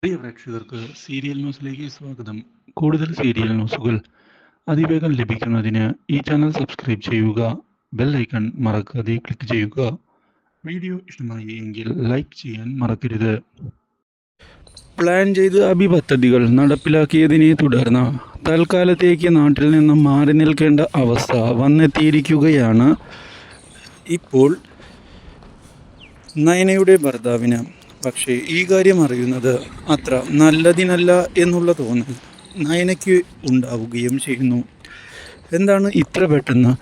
പ്രിയ പ്രേക്ഷകർക്ക് സീരിയൽ ന്യൂസിലേക്ക് സ്വാഗതം. കൂടുതൽ സീരിയൽ ന്യൂസുകൾ അതിവേഗം ലഭിക്കുന്നതിന് ഈ ചാനൽ സബ്സ്ക്രൈബ് ചെയ്യുക. ബെൽ ഐക്കൺ മറക്കാതെ ക്ലിക്ക് ചെയ്യുക. വീഡിയോ ഇഷ്ടമായി എങ്കിൽ ലൈക്ക് ചെയ്യാൻ മറക്കരുത്. പ്ലാൻ ചെയ്ത് അഭി പദ്ധതികൾ നടപ്പിലാക്കിയതിനെ തുടർന്ന് തൽക്കാലത്തേക്ക് നാട്ടിൽ നിന്നും മാറി നിൽക്കേണ്ട അവസ്ഥ വന്നെത്തിയിരിക്കുകയാണ് ഇപ്പോൾ നയനയുടെ ഭർത്താവിന്. പക്ഷേ ഈ കാര്യം അറിയുന്നത് അത്ര നല്ലതിനല്ല എന്നുള്ള തോന്നൽ നയനയ്ക്ക് ഉണ്ടാവുകയും ചെയ്യുന്നു. എന്താണ് ഇത്ര പെട്ടെന്ന്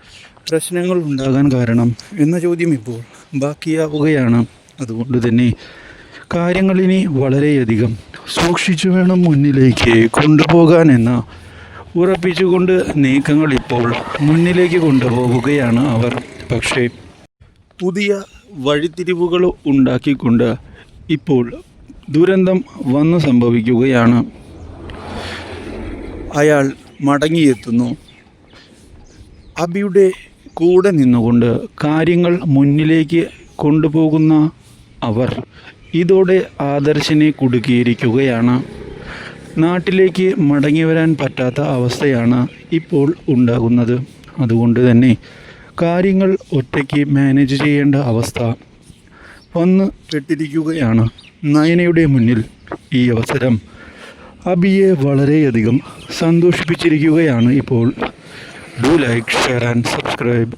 പ്രശ്നങ്ങൾ ഉണ്ടാകാൻ കാരണം എന്ന ചോദ്യം ഇപ്പോൾ ബാക്കിയാവുകയാണ്. അതുകൊണ്ട് തന്നെ കാര്യങ്ങളിനി വളരെയധികം സൂക്ഷിച്ചു വേണം മുന്നിലേക്ക് കൊണ്ടുപോകാനെന്ന് ഉറപ്പിച്ചുകൊണ്ട് നീക്കങ്ങൾ ഇപ്പോൾ മുന്നിലേക്ക് കൊണ്ടുപോവുകയാണ് അവർ. പക്ഷേ പുതിയ വഴിത്തിരിവുകൾ ഉണ്ടാക്കിക്കൊണ്ട് ഇപ്പോൾ ദുരന്തം വന്നു സംഭവിക്കുകയാണ്. അയാൾ മടങ്ങിയെത്തുന്നു. അബിയുടെ കൂടെ നിന്നുകൊണ്ട് കാര്യങ്ങൾ മുന്നിലേക്ക് കൊണ്ടുപോകുന്ന അവർ ഇതോടെ ആദർശിനെ കുടുക്കിയിരിക്കുകയാണ്. നാട്ടിലേക്ക് മടങ്ങി വരാൻ പറ്റാത്ത അവസ്ഥയാണ് ഇപ്പോൾ ഉണ്ടാകുന്നത്. അതുകൊണ്ട് തന്നെ കാര്യങ്ങൾ ഒറ്റയ്ക്ക് മാനേജ് ചെയ്യേണ്ട അവസ്ഥ വന്ന് പെട്ടിരിക്കുകയാണ് നയനയുടെ മുന്നിൽ. ഈ അവസരം അബിയെ വളരെയധികം സന്തോഷിപ്പിച്ചിരിക്കുകയാണ് ഇപ്പോൾ. Do like, share and subscribe.